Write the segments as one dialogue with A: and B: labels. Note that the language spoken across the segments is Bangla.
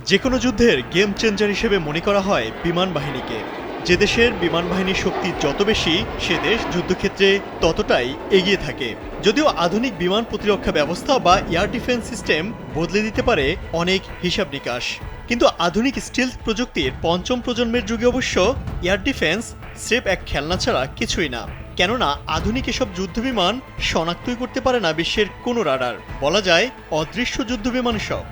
A: যে কোনো যুদ্ধের গেম চেঞ্জার হিসেবে মনে করা হয় বিমান বাহিনীকে। যে দেশের বিমান বাহিনীর শক্তি যত বেশি, সে দেশ যুদ্ধক্ষেত্রে ততটাই এগিয়ে থাকে। যদিও আধুনিক বিমান প্রতিরক্ষা ব্যবস্থা বা এয়ার ডিফেন্স সিস্টেম বদলে দিতে পারে অনেক হিসাব নিকাশ, কিন্তু আধুনিক স্টিলথ প্রযুক্তির পঞ্চম প্রজন্মের যুগে অবশ্য এয়ার ডিফেন্স স্রেফ এক খেলনা ছাড়া কিছুই না। কেননা আধুনিক এসব যুদ্ধবিমান শনাক্তই করতে পারে না বিশ্বের কোনো রাডার। বলা যায় অদৃশ্য যুদ্ধবিমান সব।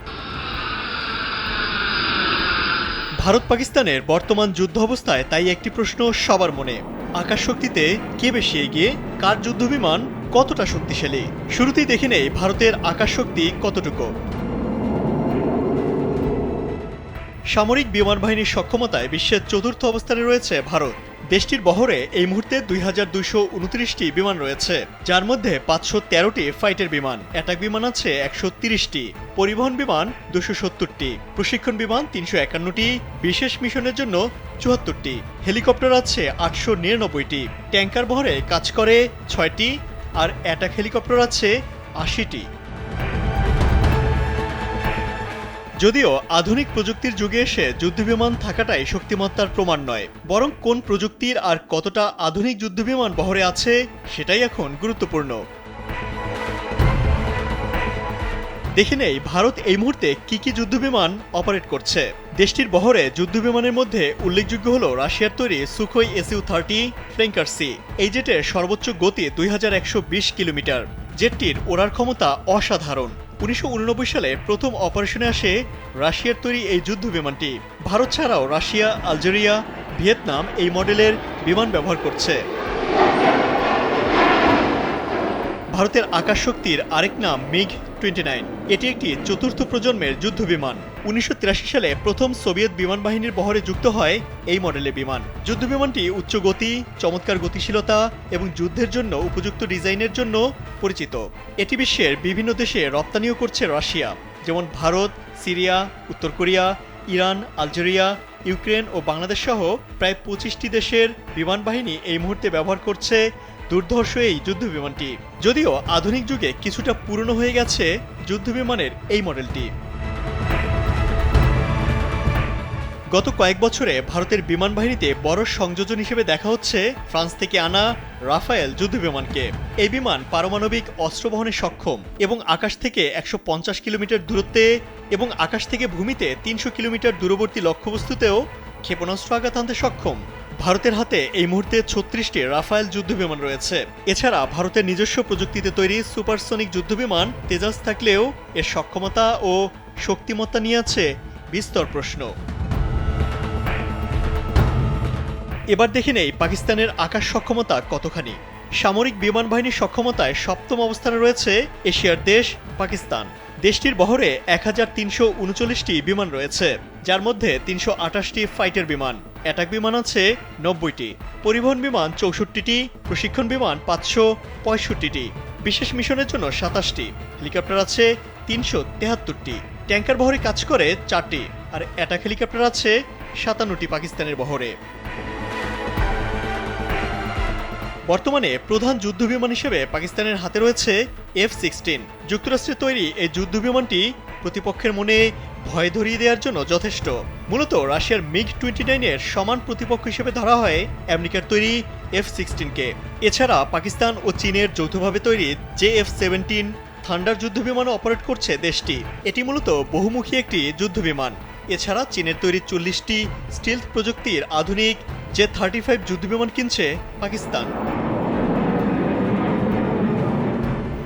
A: ভারত পাকিস্তানের বর্তমান যুদ্ধ অবস্থায় তাই একটি প্রশ্ন সবার মনে, আকাশ শক্তিতে কে বেশি এগিয়ে, কার যুদ্ধবিমান কতটা শক্তিশালী। শুরুতেই দেখে নেই ভারতের আকাশ শক্তি কতটুকু। সামরিক বিমান বাহিনীর সক্ষমতায় বিশ্বের চতুর্থ অবস্থানে রয়েছে ভারত। দেশটির বহরে এই মুহূর্তে 2229টি বিমান রয়েছে, যার মধ্যে 513টি ফাইটার বিমান, অ্যাটাক বিমান আছে 130টি, পরিবহন বিমান 270টি, প্রশিক্ষণ বিমান 351টি, বিশেষ মিশনের জন্য 74টি, হেলিকপ্টার আছে 899টি, ট্যাঙ্কার বহরে কাজ করে 6টি, আর অ্যাটাক হেলিকপ্টার আছে 80টি। যদিও আধুনিক প্রযুক্তির যুগে এসে যুদ্ধবিমান থাকাটাই শক্তিমত্তার প্রমাণ নয়, বরং কোন প্রযুক্তির আর কতটা আধুনিক যুদ্ধবিমান বহরে আছে সেটাই এখন গুরুত্বপূর্ণ। দেখে নেই ভারত এই মুহূর্তে কি কি যুদ্ধবিমান অপারেট করছে। দেশটির বহরে যুদ্ধবিমানের মধ্যে উল্লেখযোগ্য হল রাশিয়ার তৈরি সুখোই SU-30 ফ্ল্যাঙ্কার সি। এই জেটের সর্বোচ্চ গতি 2120 কিলোমিটার। জেটটির ওড়ার ক্ষমতা অসাধারণ। 1989 সালে প্রথম অপারেশনে আসে রাশিয়ার তৈরি এই যুদ্ধ বিমানটি। ভারত ছাড়াও রাশিয়া, আলজেরিয়া, ভিয়েতনাম এই মডেলের বিমান ব্যবহার করছে। ভারতের আকাশ শক্তির আরেক নাম MiG-29। এটি একটি চতুর্থ প্রজন্মের যুদ্ধ বিমান। 1983 সালে প্রথম সোভিয়েত বিমান বাহিনীর বহরে যুক্ত হয় এই মডেলের বিমান। যুদ্ধ বিমানটি উচ্চ গতি, চমৎকার গতিশীলতা এবং যুদ্ধের জন্য উপযুক্ত ডিজাইনের জন্য পরিচিত। এটি বিশ্বের বিভিন্ন দেশে রপ্তানিও করছে রাশিয়া, যেমন ভারত, সিরিয়া, উত্তর কোরিয়া, ইরান, আলজেরিয়া, ইউক্রেন ও বাংলাদেশ সহ প্রায় 25টি দেশের বিমান বাহিনী এই মুহূর্তে ব্যবহার করছে দুর্ধর্ষ এই যুদ্ধ বিমানটি। যদিও আধুনিক যুগে কিছুটা পুরনো হয়ে গেছে যুদ্ধ বিমানের এই মডেলটি। গত কয়েক বছরে ভারতের বিমান বাহিনীতে বড় সংযোজন হিসেবে দেখা হচ্ছে ফ্রান্স থেকে আনা রাফায়েল যুদ্ধ বিমানকে। এই বিমান পারমাণবিক অস্ত্র বহনে সক্ষম এবং আকাশ থেকে 150 কিলোমিটার দূরত্বে এবং আকাশ থেকে ভূমিতে 300 কিলোমিটার দূরবর্তী লক্ষ্যবস্তুতেও ক্ষেপণাস্ত্র আঘাত আনতে সক্ষম। ভারতের হাতে এই মুহূর্তে 36টি রাফায়েল যুদ্ধবিমান রয়েছে। এছাড়া ভারতের নিজস্ব প্রযুক্তিতে তৈরি সুপারসনিক যুদ্ধবিমান তেজাস থাকলেও এর সক্ষমতা ও শক্তিমত্তা নিয়ে আছে বিস্তর প্রশ্ন। এবার দেখে নেই পাকিস্তানের আকাশ সক্ষমতা কতখানি। সামরিক বিমান বাহিনীর সক্ষমতায় সপ্তম অবস্থানে রয়েছে এশিয়ার দেশ পাকিস্তান। দেশটির বহরে 1339টি বিমান রয়েছে, যার মধ্যে 328টি ফাইটার বিমান, অ্যাটাক বিমান আছে 90টি, পরিবহন বিমান 64টি, প্রশিক্ষণ বিমান 565টি, বিশেষ মিশনের জন্য 27টি, হেলিকপ্টার আছে 373টি, ট্যাঙ্কার বহরে কাজ করে 4টি, আর অ্যাটাক হেলিকপ্টার আছে 57টি পাকিস্তানের বহরে। বর্তমানে প্রধান যুদ্ধবিমান হিসেবে পাকিস্তানের হাতে রয়েছে F-16। যুক্তরাষ্ট্রের তৈরি এই যুদ্ধবিমানটি প্রতিপক্ষের মনে ভয় ধরিয়ে দেওয়ার জন্য যথেষ্ট। মূলত রাশিয়ার MiG-29-এর সমান প্রতিপক্ষ হিসেবে ধরা হয় আমেরিকার তৈরি F-16কে। এছাড়া পাকিস্তান ও চীনের যৌথভাবে তৈরি JF-17 থান্ডার যুদ্ধবিমানও অপারেট করছে দেশটি। এটি মূলত বহুমুখী একটি যুদ্ধবিমান। এছাড়া চীনের তৈরি 40টি স্টিলথ প্রযুক্তির আধুনিক J-35 যুদ্ধবিমান কিনছে পাকিস্তান।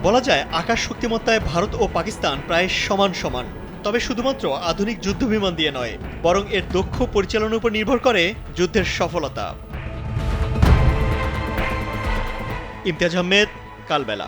A: বলা যায় আকাশ শক্তিমত্তায় ভারত ও পাকিস্তান প্রায় সমান সমান। তবে শুধুমাত্র আধুনিক যুদ্ধবিমান দিয়ে নয়, বরং এর দক্ষ পরিচালনার উপর নির্ভর করে যুদ্ধের সফলতা। ইমতিয়াজ আহমেদ, কালবেলা।